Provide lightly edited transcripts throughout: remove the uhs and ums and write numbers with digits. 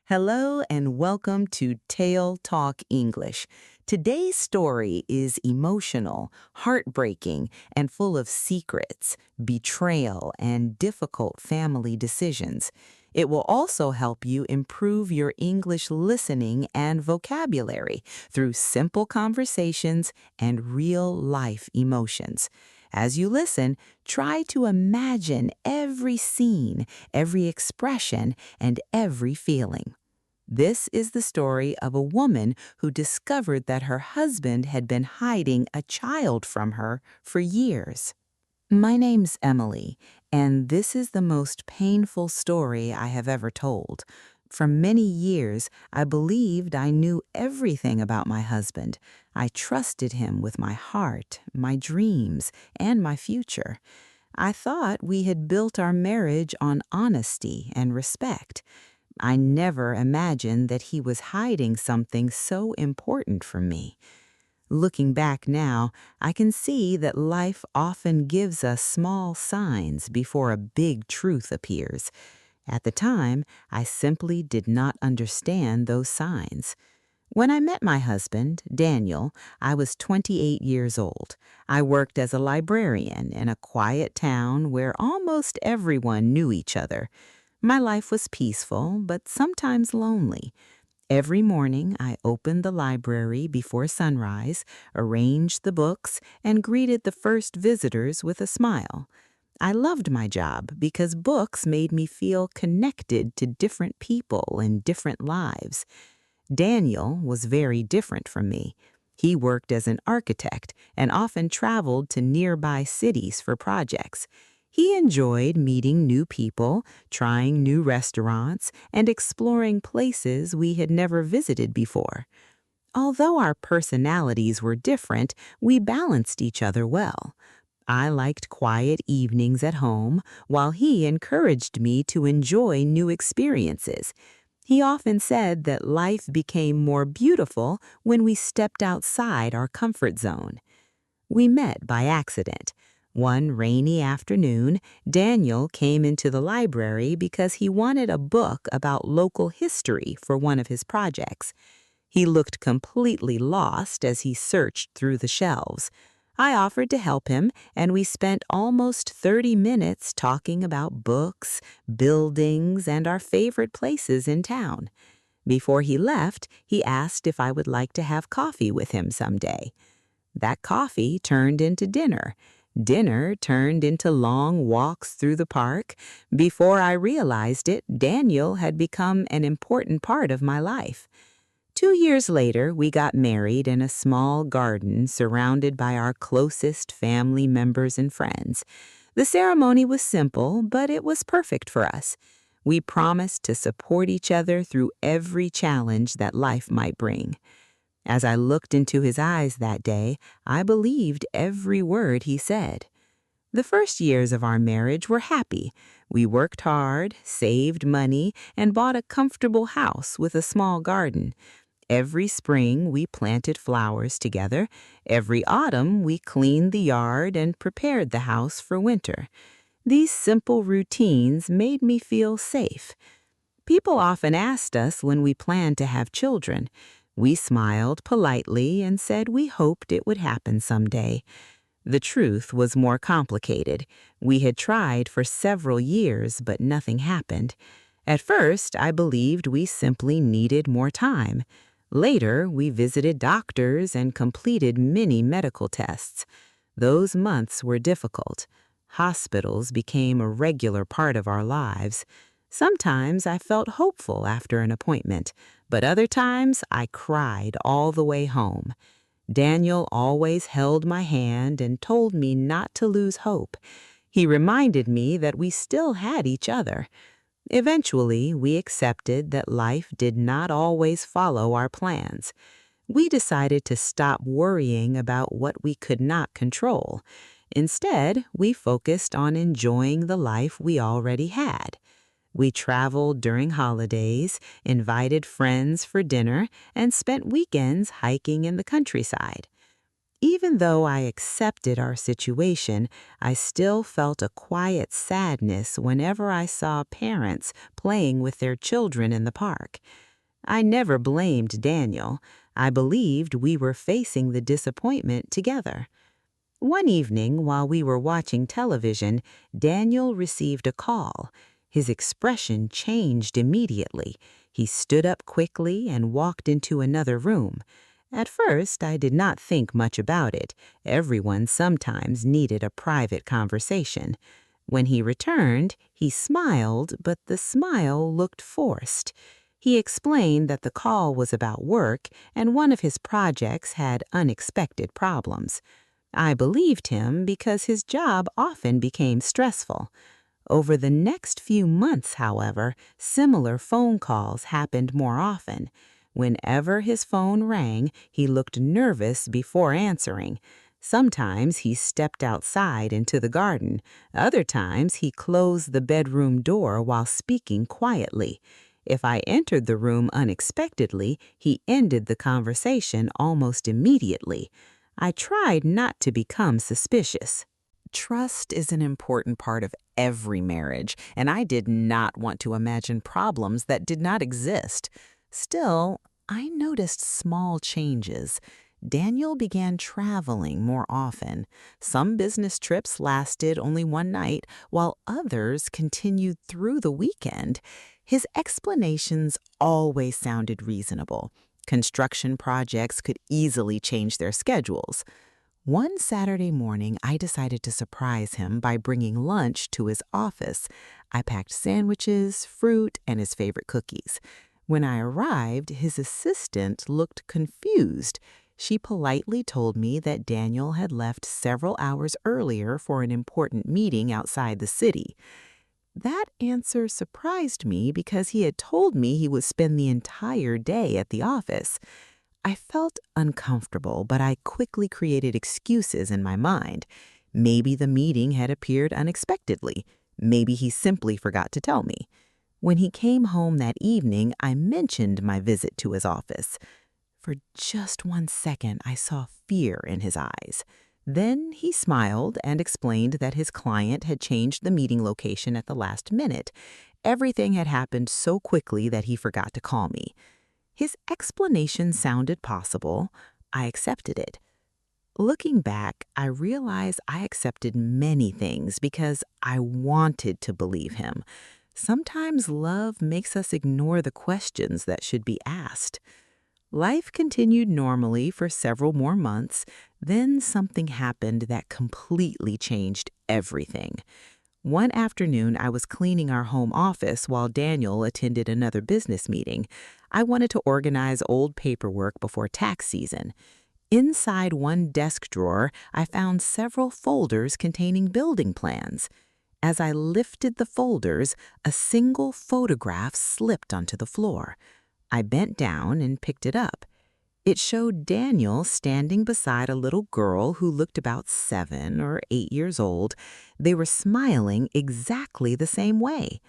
Hello and welcome to Tale Talk English. Today's story is emotional, heartbreaking, and full of secrets, betrayal, and difficult family decisions. It will also help you improve your English listening and vocabulary through simple conversations and real-life emotions. As you listen, try to imagine every scene, every expression, and every feeling. This is the story of a woman who discovered that her husband had been hiding a child from her for years. My name's Emily, and this is the most painful story I have ever told. For many years, I believed I knew everything about my husband. I trusted him with my heart, my dreams, and my future. I thought we had built our marriage on honesty and respect. I never imagined that he was hiding something so important from me. Looking back now, I can see that life often gives us small signs before a big truth appears. At the time, I simply did not understand those signs. When I met my husband, Daniel, I was 28 years old. I worked as a librarian in a quiet town where almost everyone knew each other. My life was peaceful, but sometimes lonely. Every morning, I opened the library before sunrise, arranged the books, and greeted the first visitors with a smile. I loved my job because books made me feel connected to different people and different lives. Daniel was very different from me. He worked as an architect and often traveled to nearby cities for projects. He enjoyed meeting new people, trying new restaurants, and exploring places we had never visited before. Although our personalities were different, we balanced each other well. I liked quiet evenings at home, while he encouraged me to enjoy new experiences. He often said that life became more beautiful when we stepped outside our comfort zone. We met by accident. One rainy afternoon, Daniel came into the library because he wanted a book about local history for one of his projects. He looked completely lost as he searched through the shelves. I offered to help him, and we spent almost 30 minutes talking about books, buildings, and our favorite places in town. Before he left, he asked if I would like to have coffee with him someday. That coffee turned into dinner. Dinner turned into long walks through the park. Before I realized it, Daniel had become an important part of my life. 2 years later, we got married in a small garden surrounded by our closest family members and friends. The ceremony was simple, but it was perfect for us. We promised to support each other through every challenge that life might bring. As I looked into his eyes that day, I believed every word he said. The first years of our marriage were happy. We worked hard, saved money, and bought a comfortable house with a small garden. Every spring, we planted flowers together. Every autumn, we cleaned the yard and prepared the house for winter. These simple routines made me feel safe. People often asked us when we planned to have children. We smiled politely and said we hoped it would happen someday. The truth was more complicated. We had tried for several years, but nothing happened. At first, I believed we simply needed more time. Later, we visited doctors and completed many medical tests. Those months were difficult. Hospitals became a regular part of our lives. Sometimes I felt hopeful after an appointment, but other times I cried all the way home. Daniel always held my hand and told me not to lose hope. He reminded me that we still had each other. Eventually, we accepted that life did not always follow our plans. We decided to stop worrying about what we could not control. Instead, we focused on enjoying the life we already had. We traveled during holidays, invited friends for dinner, and spent weekends hiking in the countryside. Even though I accepted our situation, I still felt a quiet sadness whenever I saw parents playing with their children in the park. I never blamed Daniel. I believed we were facing the disappointment together. One evening, while we were watching television, Daniel received a call. His expression changed immediately. He stood up quickly and walked into another room. At first, I did not think much about it. Everyone sometimes needed a private conversation. When he returned, he smiled, but the smile looked forced. He explained that the call was about work and one of his projects had unexpected problems. I believed him because his job often became stressful. Over the next few months, however, similar phone calls happened more often. Whenever his phone rang, he looked nervous before answering. Sometimes he stepped outside into the garden. Other times he closed the bedroom door while speaking quietly. If I entered the room unexpectedly, he ended the conversation almost immediately. I tried not to become suspicious. Trust is an important part of every marriage, and I did not want to imagine problems that did not exist. Still, I noticed small changes. Daniel began traveling more often. Some business trips lasted only one night, while others continued through the weekend. His explanations always sounded reasonable. Construction projects could easily change their schedules. One Saturday morning, I decided to surprise him by bringing lunch to his office. I packed sandwiches, fruit, and his favorite cookies. When I arrived, his assistant looked confused. She politely told me that Daniel had left several hours earlier for an important meeting outside the city. That answer surprised me because he had told me he would spend the entire day at the office. I felt uncomfortable, but I quickly created excuses in my mind. Maybe the meeting had appeared unexpectedly. Maybe he simply forgot to tell me. When he came home that evening, I mentioned my visit to his office. For just 1 second, I saw fear in his eyes. Then he smiled and explained that his client had changed the meeting location at the last minute. Everything had happened so quickly that he forgot to call me. His explanation sounded possible. I accepted it. Looking back, I realized I accepted many things because I wanted to believe him. Sometimes love makes us ignore the questions that should be asked. Life continued normally for several more months. Then something happened that completely changed everything. One afternoon, I was cleaning our home office while Daniel attended another business meeting. I wanted to organize old paperwork before tax season. Inside one desk drawer, I found several folders containing building plans. As I lifted the folders, a single photograph slipped onto the floor. I bent down and picked it up. It showed Daniel standing beside a little girl who looked about 7 or 8 years old. They were smiling exactly the same way.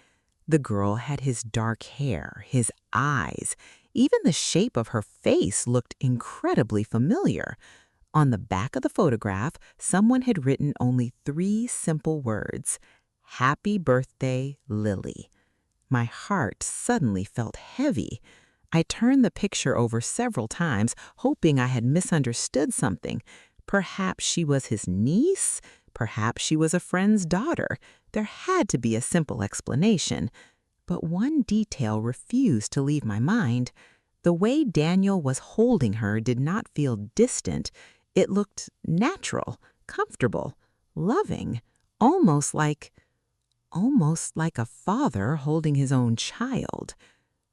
The girl had his dark hair, his eyes. Even the shape of her face looked incredibly familiar. On the back of the photograph, someone had written only 3 simple words: "Happy birthday, Lily." My heart suddenly felt heavy. I turned the picture over several times, hoping I had misunderstood something. Perhaps she was his niece. Perhaps she was a friend's daughter. There had to be a simple explanation. But one detail refused to leave my mind. The way Daniel was holding her did not feel distant. It looked natural, comfortable, loving, almost like a father holding his own child.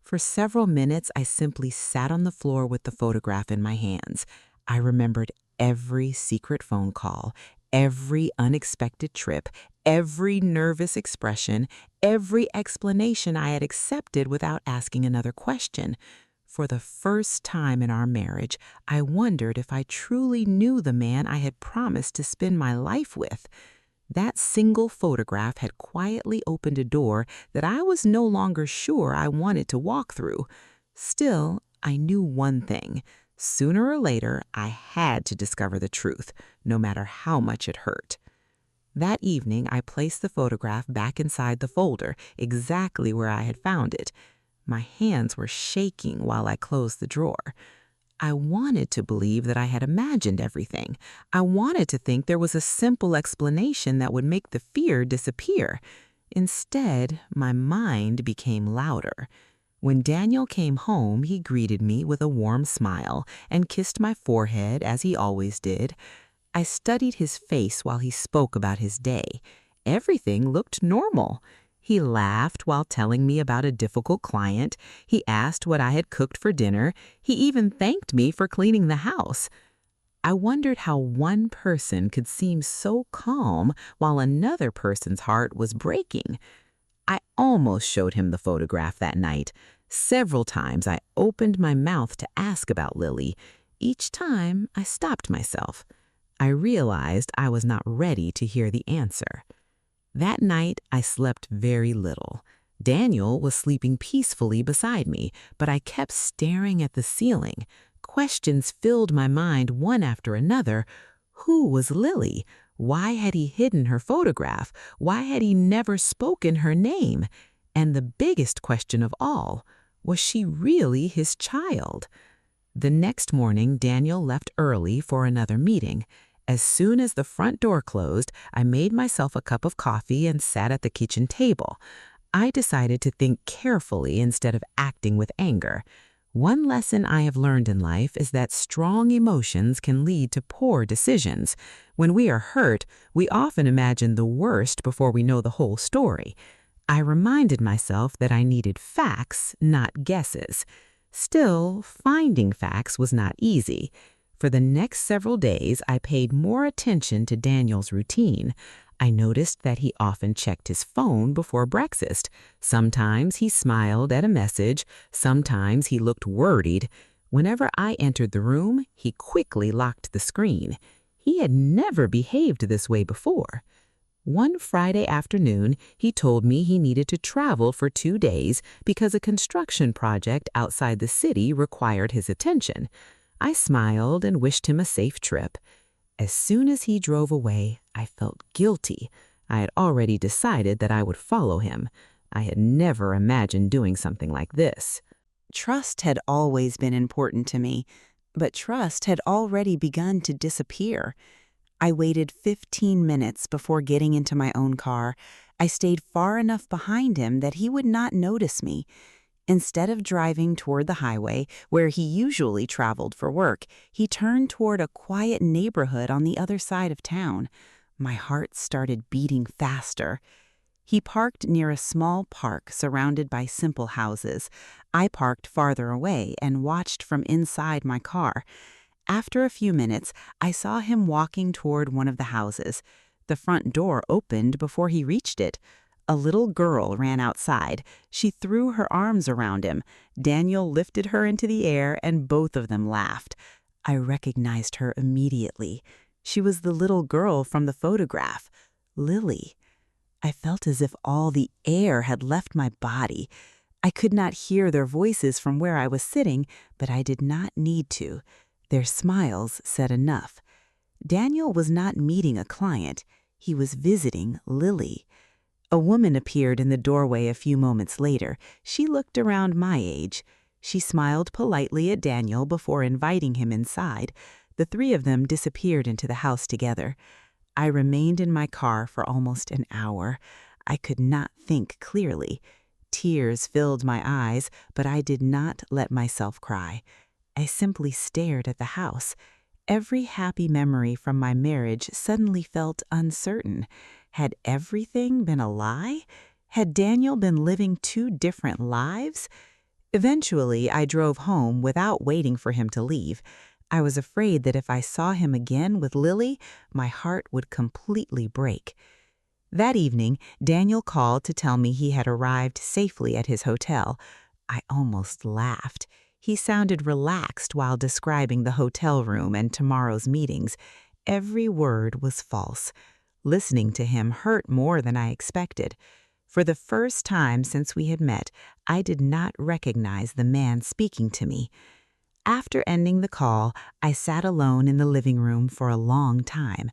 For several minutes, I simply sat on the floor with the photograph in my hands. I remembered every secret phone call, every unexpected trip, every nervous expression, every explanation I had accepted without asking another question. For the first time in our marriage, I wondered if I truly knew the man I had promised to spend my life with. That single photograph had quietly opened a door that I was no longer sure I wanted to walk through. Still, I knew one thing. Sooner or later, I had to discover the truth, no matter how much it hurt. That evening, I placed the photograph back inside the folder, exactly where I had found it. My hands were shaking while I closed the drawer. I wanted to believe that I had imagined everything. I wanted to think there was a simple explanation that would make the fear disappear. Instead, my mind became louder. When Daniel came home, he greeted me with a warm smile and kissed my forehead as he always did. I studied his face while he spoke about his day. Everything looked normal. He laughed while telling me about a difficult client. He asked what I had cooked for dinner. He even thanked me for cleaning the house. I wondered how one person could seem so calm while another person's heart was breaking. I almost showed him the photograph that night. Several times I opened my mouth to ask about Lily. Each time I stopped myself. I realized I was not ready to hear the answer. That night, I slept very little. Daniel was sleeping peacefully beside me, but I kept staring at the ceiling. Questions filled my mind one after another. Who was Lily? Why had he hidden her photograph? Why had he never spoken her name? And the biggest question of all, was she really his child? The next morning, Daniel left early for another meeting. As soon as the front door closed, I made myself a cup of coffee and sat at the kitchen table. I decided to think carefully instead of acting with anger. One lesson I have learned in life is that strong emotions can lead to poor decisions. When we are hurt, we often imagine the worst before we know the whole story. I reminded myself that I needed facts, not guesses. Still, finding facts was not easy. For the next several days, I paid more attention to Daniel's routine. I noticed that he often checked his phone before breakfast. Sometimes he smiled at a message. Sometimes he looked worried. Whenever I entered the room, he quickly locked the screen. He had never behaved this way before. One Friday afternoon, he told me he needed to travel for 2 days because a construction project outside the city required his attention. I smiled and wished him a safe trip. As soon as he drove away, I felt guilty. I had already decided that I would follow him. I had never imagined doing something like this. Trust had always been important to me, but trust had already begun to disappear. I waited 15 minutes before getting into my own car. I stayed far enough behind him that he would not notice me. Instead of driving toward the highway, where he usually traveled for work, he turned toward a quiet neighborhood on the other side of town. My heart started beating faster. He parked near a small park surrounded by simple houses. I parked farther away and watched from inside my car. After a few minutes, I saw him walking toward one of the houses. The front door opened before he reached it. A little girl ran outside. She threw her arms around him. Daniel lifted her into the air, and both of them laughed. I recognized her immediately. She was the little girl from the photograph, Lily. I felt as if all the air had left my body. I could not hear their voices from where I was sitting, but I did not need to. Their smiles said enough. Daniel was not meeting a client. He was visiting Lily. A woman appeared in the doorway a few moments later. She looked around my age. She smiled politely at Daniel before inviting him inside. The three of them disappeared into the house together. I remained in my car for almost an hour. I could not think clearly. Tears filled my eyes, but I did not let myself cry. I simply stared at the house. Every happy memory from my marriage suddenly felt uncertain. Had everything been a lie? Had Daniel been living 2 different lives? Eventually, I drove home without waiting for him to leave. I was afraid that if I saw him again with Lily, my heart would completely break. That evening, Daniel called to tell me he had arrived safely at his hotel. I almost laughed. He sounded relaxed while describing the hotel room and tomorrow's meetings. Every word was false. Listening to him hurt more than I expected. For the first time since we had met, I did not recognize the man speaking to me. After ending the call, I sat alone in the living room for a long time.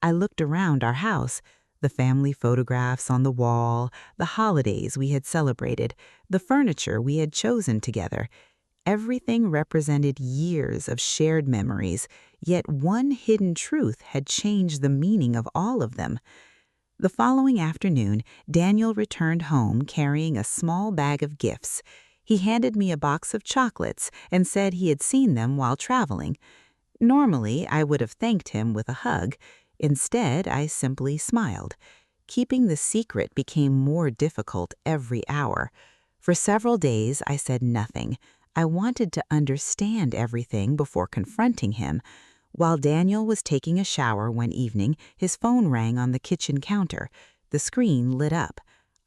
I looked around our house, the family photographs on the wall, the holidays we had celebrated, the furniture we had chosen together. Everything represented years of shared memories, yet one hidden truth had changed the meaning of all of them. The following afternoon, Daniel returned home carrying a small bag of gifts. He handed me a box of chocolates and said he had seen them while traveling. Normally, I would have thanked him with a hug. Instead, I simply smiled. Keeping the secret became more difficult every hour. For several days, I said nothing. I wanted to understand everything before confronting him. While Daniel was taking a shower one evening, his phone rang on the kitchen counter. The screen lit up.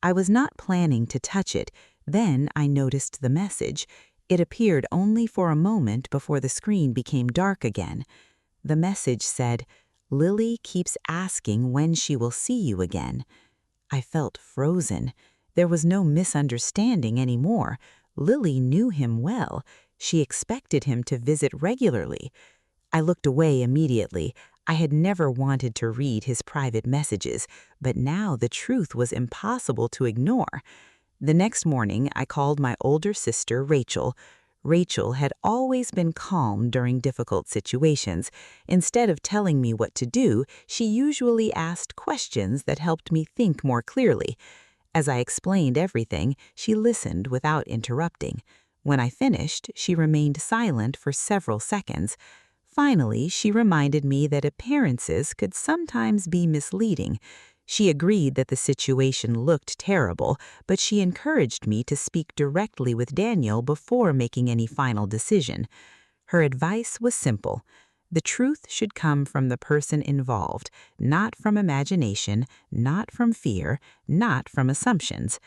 I was not planning to touch it. Then I noticed the message. It appeared only for a moment before the screen became dark again. The message said, "Lily keeps asking when she will see you again." I felt frozen. There was no misunderstanding anymore. Lily knew him well. She expected him to visit regularly. I looked away immediately. I had never wanted to read his private messages, but now the truth was impossible to ignore. The next morning, I called my older sister, Rachel. Rachel had always been calm during difficult situations. Instead of telling me what to do, she usually asked questions that helped me think more clearly. As I explained everything, she listened without interrupting. When I finished, she remained silent for several seconds. Finally, she reminded me that appearances could sometimes be misleading. She agreed that the situation looked terrible, but she encouraged me to speak directly with Daniel before making any final decision. Her advice was simple. The truth should come from the person involved, not from imagination, not from fear, not from assumptions.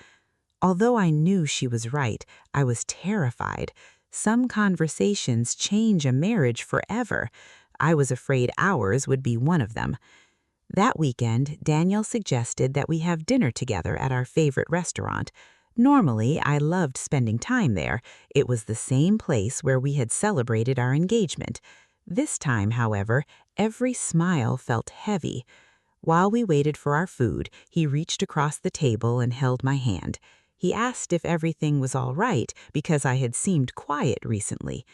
Although I knew she was right, I was terrified. Some conversations change a marriage forever. I was afraid ours would be one of them. That weekend, Daniel suggested that we have dinner together at our favorite restaurant. Normally, I loved spending time there. It was the same place where we had celebrated our engagement. This time, however, every smile felt heavy. While we waited for our food, he reached across the table and held my hand. He asked if everything was all right because I had seemed quiet recently.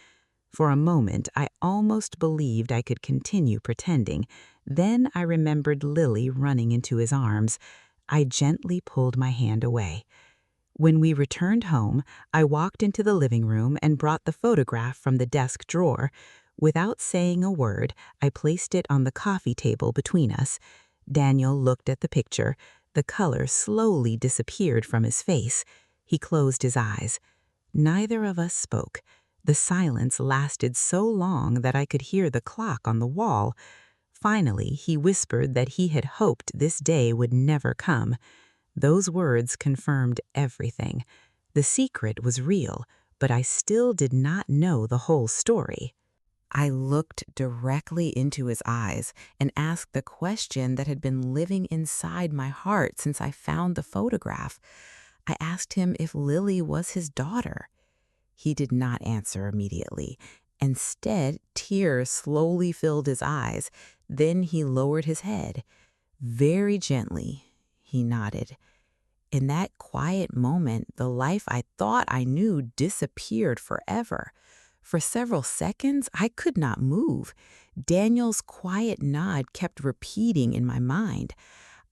For a moment, I almost believed I could continue pretending. Then I remembered Lily running into his arms. I gently pulled my hand away. When we returned home, I walked into the living room and brought the photograph from the desk drawer. Without saying a word, I placed it on the coffee table between us. Daniel looked at the picture. The color slowly disappeared from his face. He closed his eyes. Neither of us spoke. The silence lasted so long that I could hear the clock on the wall. Finally, he whispered that he had hoped this day would never come. Those words confirmed everything. The secret was real, but I still did not know the whole story. I looked directly into his eyes and asked the question that had been living inside my heart since I found the photograph. I asked him if Lily was his daughter. He did not answer immediately. Instead, tears slowly filled his eyes. Then he lowered his head. Very gently, he nodded. In that quiet moment, the life I thought I knew disappeared forever. For several seconds, I could not move. Daniel's quiet nod kept repeating in my mind.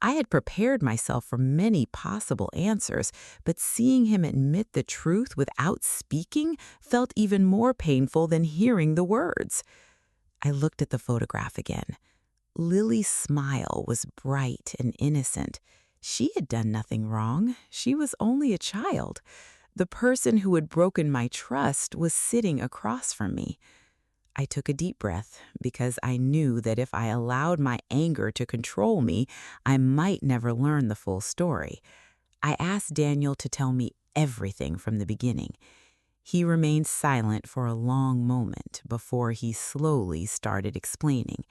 I had prepared myself for many possible answers, but seeing him admit the truth without speaking felt even more painful than hearing the words. I looked at the photograph again. Lily's smile was bright and innocent. She had done nothing wrong. She was only a child. The person who had broken my trust was sitting across from me. I took a deep breath because I knew that if I allowed my anger to control me, I might never learn the full story. I asked Daniel to tell me everything from the beginning. He remained silent for a long moment before he slowly started explaining.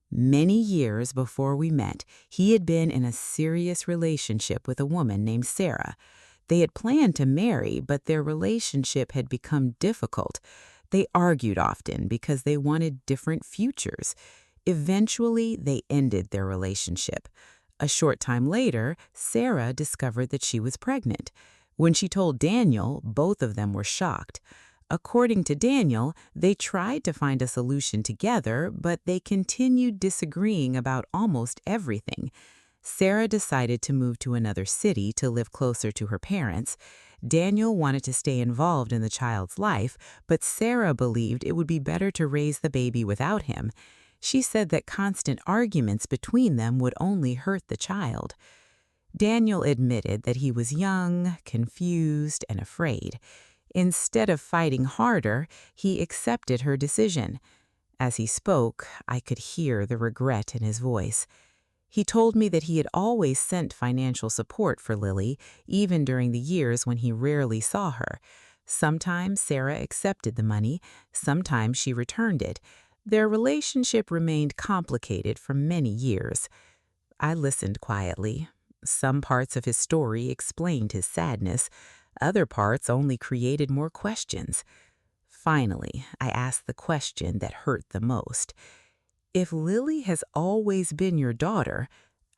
Many years before we met, he had been in a serious relationship with a woman named Sarah. They had planned to marry, but their relationship had become difficult. They argued often because they wanted different futures. Eventually, they ended their relationship. A short time later, Sarah discovered that she was pregnant. When she told Daniel, both of them were shocked. According to Daniel, they tried to find a solution together, but they continued disagreeing about almost everything. Sarah decided to move to another city to live closer to her parents. Daniel wanted to stay involved in the child's life, but Sarah believed it would be better to raise the baby without him. She said that constant arguments between them would only hurt the child. Daniel admitted that he was young, confused, and afraid. Instead of fighting harder, he accepted her decision. As he spoke, I could hear the regret in his voice. He told me that he had always sent financial support for Lily, even during the years when he rarely saw her. Sometimes Sarah accepted the money, sometimes she returned it. Their relationship remained complicated for many years. I listened quietly. Some parts of his story explained his sadness. Other parts only created more questions. Finally, I asked the question that hurt the most. "If Lily has always been your daughter,"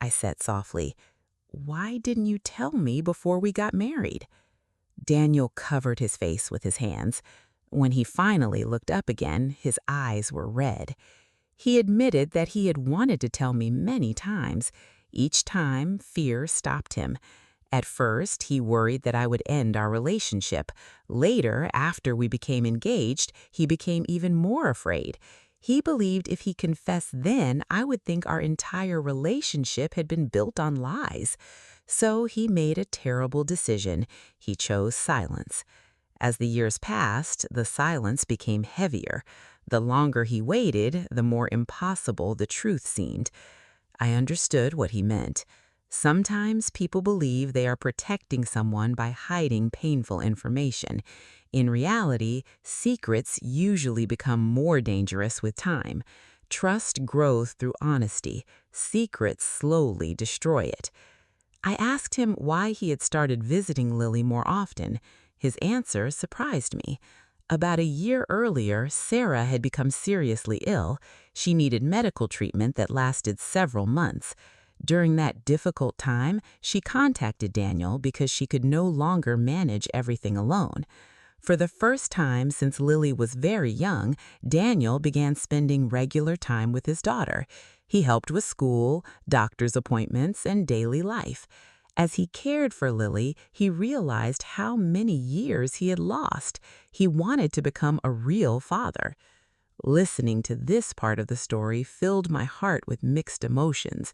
I said softly, "why didn't you tell me before we got married?" Daniel covered his face with his hands. When he finally looked up again, his eyes were red. He admitted that he had wanted to tell me many times. Each time, fear stopped him. At first, he worried that I would end our relationship. Later, after we became engaged, he became even more afraid. He believed if he confessed then, I would think our entire relationship had been built on lies. So he made a terrible decision. He chose silence. As the years passed, the silence became heavier. The longer he waited, the more impossible the truth seemed. I understood what he meant. Sometimes people believe they are protecting someone by hiding painful information. In reality, secrets usually become more dangerous with time. Trust grows through honesty. Secrets slowly destroy it. I asked him why he had started visiting Lily more often. His answer surprised me. About a year earlier, Sarah had become seriously ill. She needed medical treatment that lasted several months. During that difficult time, she contacted Daniel because she could no longer manage everything alone. For the first time since Lily was very young, Daniel began spending regular time with his daughter. He helped with school, doctor's appointments, and daily life. As he cared for Lily, he realized how many years he had lost. He wanted to become a real father. Listening to this part of the story filled my heart with mixed emotions.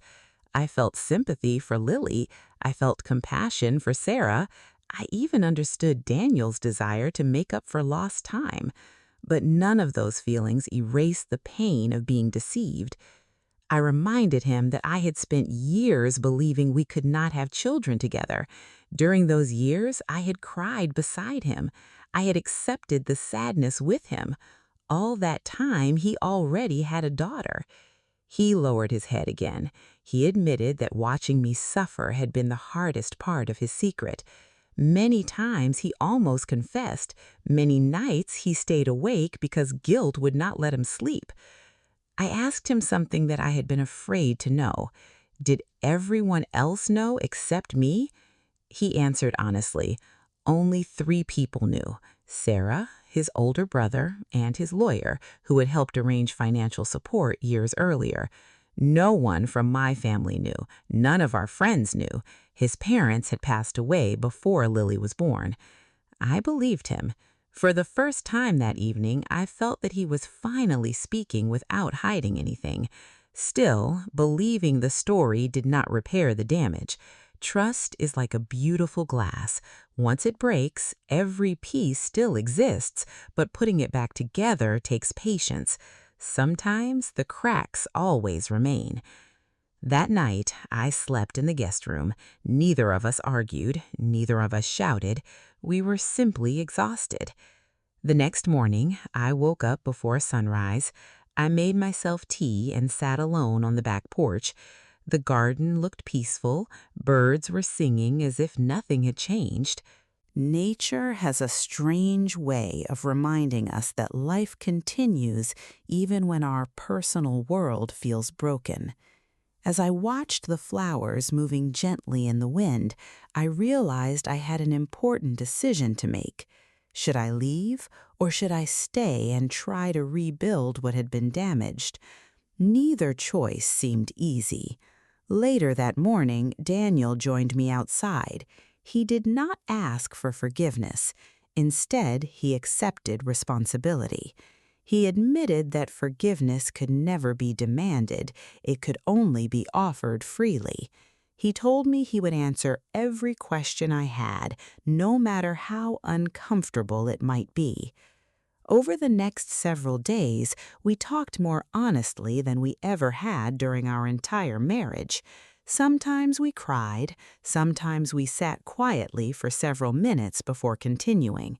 I felt sympathy for Lily. I felt compassion for Sarah. I even understood Daniel's desire to make up for lost time. But none of those feelings erased the pain of being deceived. I reminded him that I had spent years believing we could not have children together. During those years, I had cried beside him. I had accepted the sadness with him. All that time, he already had a daughter. He lowered his head again. He admitted that watching me suffer had been the hardest part of his secret. Many times he almost confessed. Many nights he stayed awake because guilt would not let him sleep. I asked him something that I had been afraid to know. Did everyone else know except me? He answered honestly. Only 3 people knew: Sarah, his older brother, and his lawyer, who had helped arrange financial support years earlier. No one from my family knew. None of our friends knew. His parents had passed away before Lily was born. I believed him. For the first time that evening, I felt that he was finally speaking without hiding anything. Still, believing the story did not repair the damage. Trust is like a beautiful glass. Once it breaks, every piece still exists, but putting it back together takes patience. Sometimes the cracks always remain. That night, I slept in the guest room. Neither of us argued, neither of us shouted. We were simply exhausted. The next morning, I woke up before sunrise. I made myself tea and sat alone on the back porch. The garden looked peaceful. Birds were singing as if nothing had changed. Nature has a strange way of reminding us that life continues even when our personal world feels broken. As I watched the flowers moving gently in the wind, I realized I had an important decision to make. Should I leave, or should I stay and try to rebuild what had been damaged? Neither choice seemed easy. Later that morning, Daniel joined me outside. He did not ask for forgiveness. Instead, he accepted responsibility. He admitted that forgiveness could never be demanded, it could only be offered freely. He told me he would answer every question I had, no matter how uncomfortable it might be. Over the next several days, we talked more honestly than we ever had during our entire marriage. Sometimes we cried, sometimes we sat quietly for several minutes before continuing.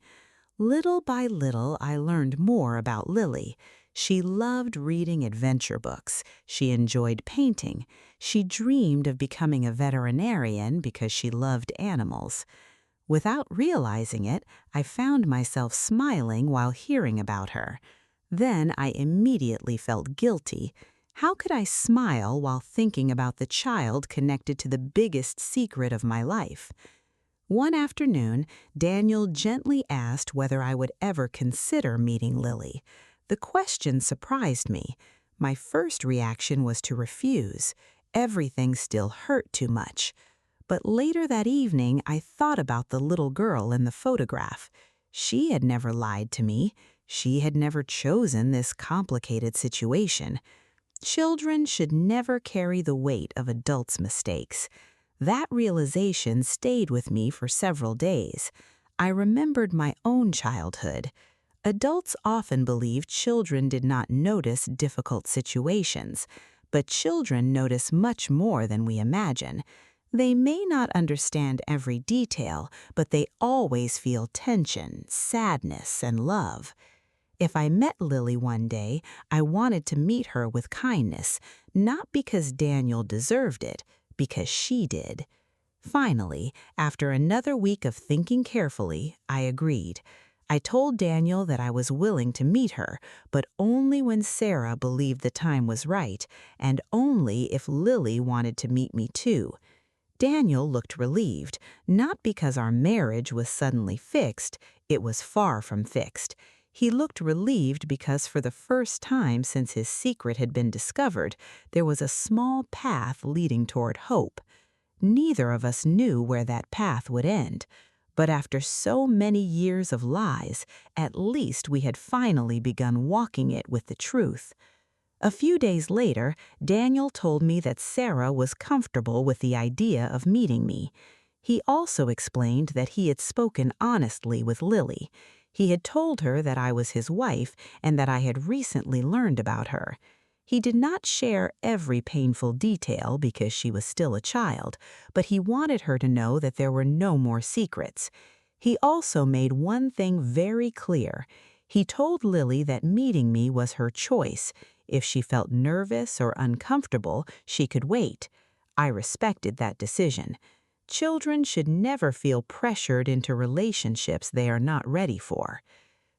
Little by little, I learned more about Lily. She loved reading adventure books. She enjoyed painting. She dreamed of becoming a veterinarian because she loved animals. Without realizing it, I found myself smiling while hearing about her. Then I immediately felt guilty. How could I smile while thinking about the child connected to the biggest secret of my life? One afternoon, Daniel gently asked whether I would ever consider meeting Lily. The question surprised me. My first reaction was to refuse. Everything still hurt too much. But later that evening, I thought about the little girl in the photograph. She had never lied to me. She had never chosen this complicated situation. Children should never carry the weight of adults' mistakes. That realization stayed with me for several days. I remembered my own childhood. Adults often believe children did not notice difficult situations, but children notice much more than we imagine. They may not understand every detail, but they always feel tension, sadness, and love. If I met Lily one day, I wanted to meet her with kindness, not because Daniel deserved it, because she did. Finally, after another week of thinking carefully, I agreed. I told Daniel that I was willing to meet her, but only when Sarah believed the time was right, and only if Lily wanted to meet me too. Daniel looked relieved, not because our marriage was suddenly fixed, it was far from fixed. He looked relieved because for the first time since his secret had been discovered, there was a small path leading toward hope. Neither of us knew where that path would end. But after so many years of lies, at least we had finally begun walking it with the truth. A few days later, Daniel told me that Sarah was comfortable with the idea of meeting me. He also explained that he had spoken honestly with Lily. He had told her that I was his wife and that I had recently learned about her. He did not share every painful detail because she was still a child, but he wanted her to know that there were no more secrets. He also made one thing very clear. He told Lily that meeting me was her choice. If she felt nervous or uncomfortable, she could wait. I respected that decision. Children should never feel pressured into relationships they are not ready for.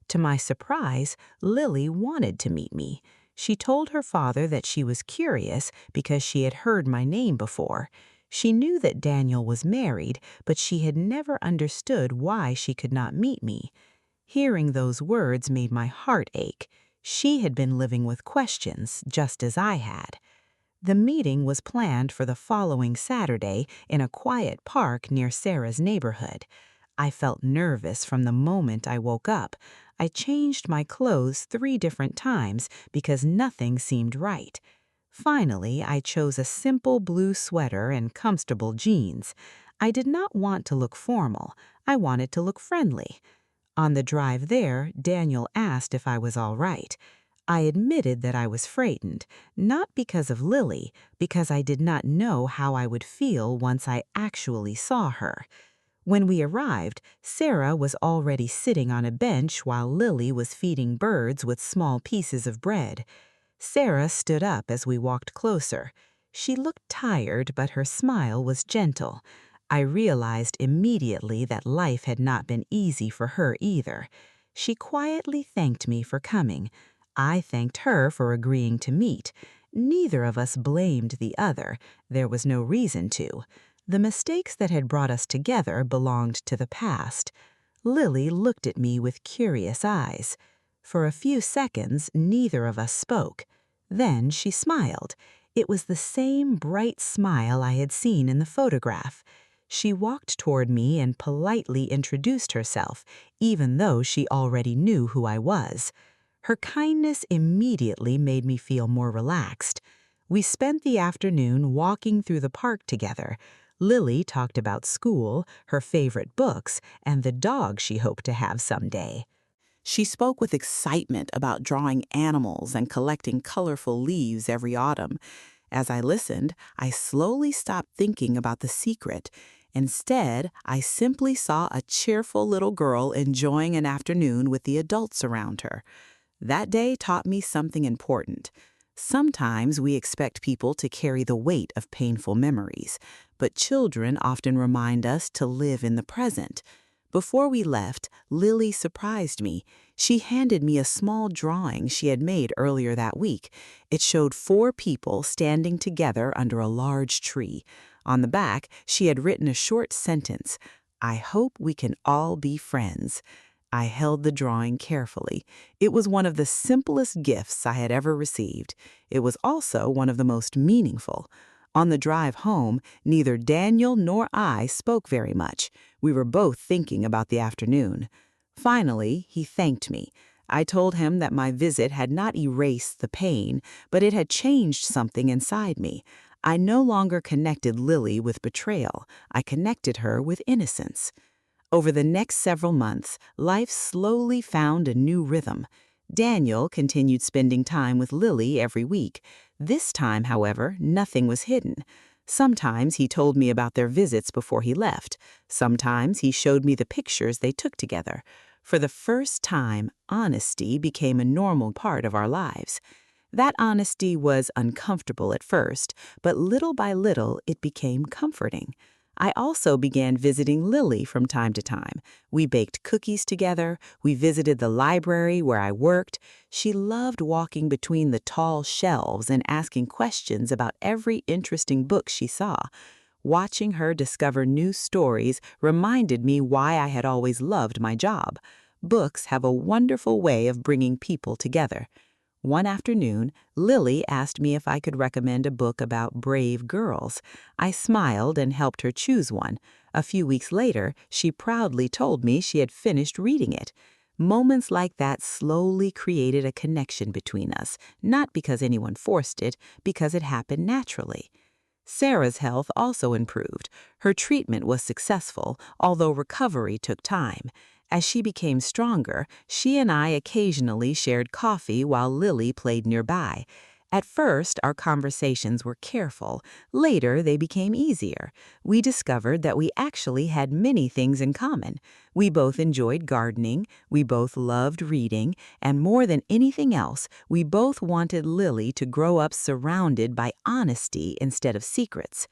To my surprise, Lily wanted to meet me. She told her father that she was curious because she had heard my name before. She knew that Daniel was married, but she had never understood why she could not meet me. Hearing those words made my heart ache. She had been living with questions, just as I had. The meeting was planned for the following Saturday in a quiet park near Sarah's neighborhood. I felt nervous from the moment I woke up. I changed my clothes 3 different times because nothing seemed right. Finally, I chose a simple blue sweater and comfortable jeans. I did not want to look formal. I wanted to look friendly. On the drive there, Daniel asked if I was all right. I admitted that I was frightened, not because of Lily, because I did not know how I would feel once I actually saw her. When we arrived, Sarah was already sitting on a bench while Lily was feeding birds with small pieces of bread. Sarah stood up as we walked closer. She looked tired, but her smile was gentle. I realized immediately that life had not been easy for her either. She quietly thanked me for coming. I thanked her for agreeing to meet. Neither of us blamed the other. There was no reason to. The mistakes that had brought us together belonged to the past. Lily looked at me with curious eyes. For a few seconds, neither of us spoke. Then she smiled. It was the same bright smile I had seen in the photograph. She walked toward me and politely introduced herself, even though she already knew who I was. Her kindness immediately made me feel more relaxed. We spent the afternoon walking through the park together. Lily talked about school, her favorite books, and the dog she hoped to have someday. She spoke with excitement about drawing animals and collecting colorful leaves every autumn. As I listened, I slowly stopped thinking about the secret. Instead, I simply saw a cheerful little girl enjoying an afternoon with the adults around her. That day taught me something important. Sometimes we expect people to carry the weight of painful memories, but children often remind us to live in the present. Before we left, Lily surprised me. She handed me a small drawing she had made earlier that week. It showed 4 people standing together under a large tree. On the back, she had written a short sentence, "I hope we can all be friends." I held the drawing carefully. It was one of the simplest gifts I had ever received. It was also one of the most meaningful. On the drive home, neither Daniel nor I spoke very much. We were both thinking about the afternoon. Finally, he thanked me. I told him that my visit had not erased the pain, but it had changed something inside me. I no longer connected Lily with betrayal. I connected her with innocence. Over the next several months, life slowly found a new rhythm. Daniel continued spending time with Lily every week. This time, however, nothing was hidden. Sometimes he told me about their visits before he left. Sometimes he showed me the pictures they took together. For the first time, honesty became a normal part of our lives. That honesty was uncomfortable at first, but little by little it became comforting. I also began visiting Lily from time to time. We baked cookies together. We visited the library where I worked. She loved walking between the tall shelves and asking questions about every interesting book she saw. Watching her discover new stories reminded me why I had always loved my job. Books have a wonderful way of bringing people together. One afternoon, Lily asked me if I could recommend a book about brave girls. I smiled and helped her choose one. A few weeks later, she proudly told me she had finished reading it. Moments like that slowly created a connection between us, not because anyone forced it, because it happened naturally. Sarah's health also improved. Her treatment was successful, although recovery took time. As she became stronger, she and I occasionally shared coffee while Lily played nearby. At first, our conversations were careful. Later, they became easier. We discovered that we actually had many things in common. We both enjoyed gardening, we both loved reading, and more than anything else, we both wanted Lily to grow up surrounded by honesty instead of secrets.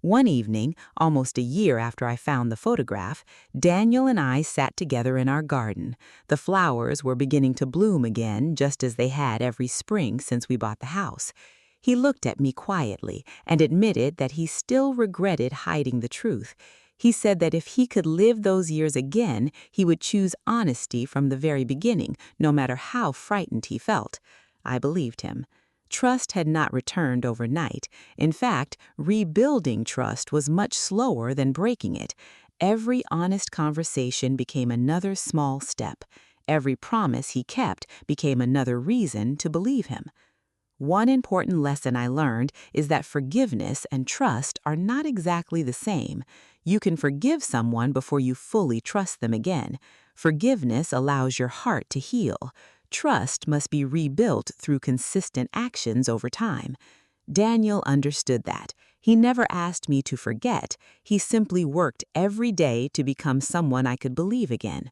One evening, almost a year after I found the photograph, Daniel and I sat together in our garden. The flowers were beginning to bloom again, just as they had every spring since we bought the house. He looked at me quietly and admitted that he still regretted hiding the truth. He said that if he could live those years again, he would choose honesty from the very beginning, no matter how frightened he felt. I believed him. Trust had not returned overnight. In fact, rebuilding trust was much slower than breaking it. Every honest conversation became another small step. Every promise he kept became another reason to believe him. One important lesson I learned is that forgiveness and trust are not exactly the same. You can forgive someone before you fully trust them again. Forgiveness allows your heart to heal. Trust must be rebuilt through consistent actions over time. Daniel understood that. He never asked me to forget. He simply worked every day to become someone I could believe again.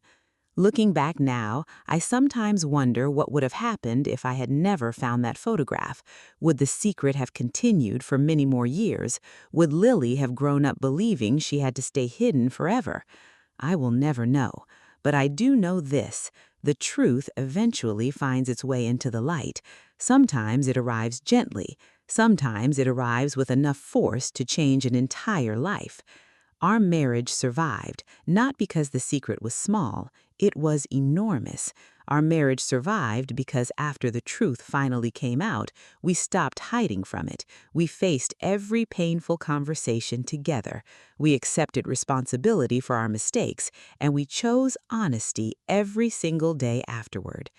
Looking back now, I sometimes wonder what would have happened if I had never found that photograph. Would the secret have continued for many more years? Would Lily have grown up believing she had to stay hidden forever? I will never know. But I do know this: the truth eventually finds its way into the light. Sometimes it arrives gently. Sometimes it arrives with enough force to change an entire life. Our marriage survived, not because the secret was small, it was enormous. Our marriage survived because after the truth finally came out, we stopped hiding from it. We faced every painful conversation together. We accepted responsibility for our mistakes, and we chose honesty every single day afterward.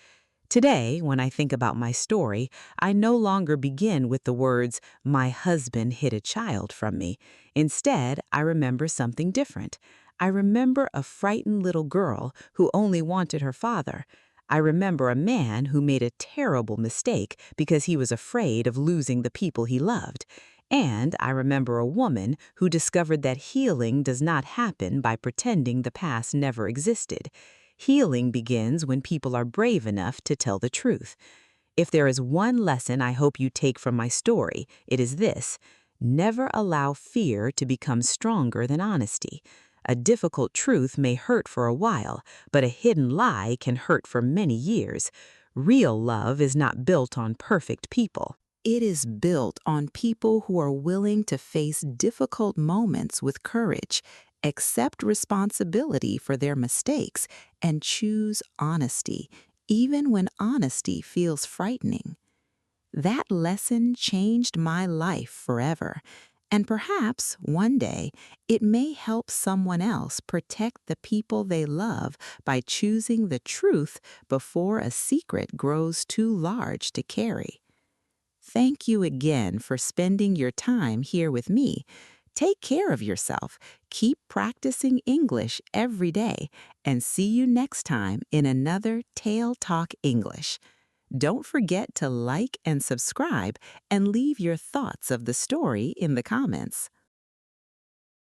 Today, when I think about my story, I no longer begin with the words, "My husband hid a child from me." Instead, I remember something different. I remember a frightened little girl who only wanted her father. I remember a man who made a terrible mistake because he was afraid of losing the people he loved. And I remember a woman who discovered that healing does not happen by pretending the past never existed. Healing begins when people are brave enough to tell the truth. If there is one lesson I hope you take from my story, it is this: never allow fear to become stronger than honesty. A difficult truth may hurt for a while, but a hidden lie can hurt for many years. Real love is not built on perfect people. It is built on people who are willing to face difficult moments with courage, accept responsibility for their mistakes, and choose honesty, even when honesty feels frightening. That lesson changed my life forever, and perhaps one day it may help someone else protect the people they love by choosing the truth before a secret grows too large to carry. Thank you again for spending your time here with me. Take care of yourself, keep practicing English every day, and see you next time in another Tail Talk English. Don't forget to like and subscribe and leave your thoughts of the story in the comments.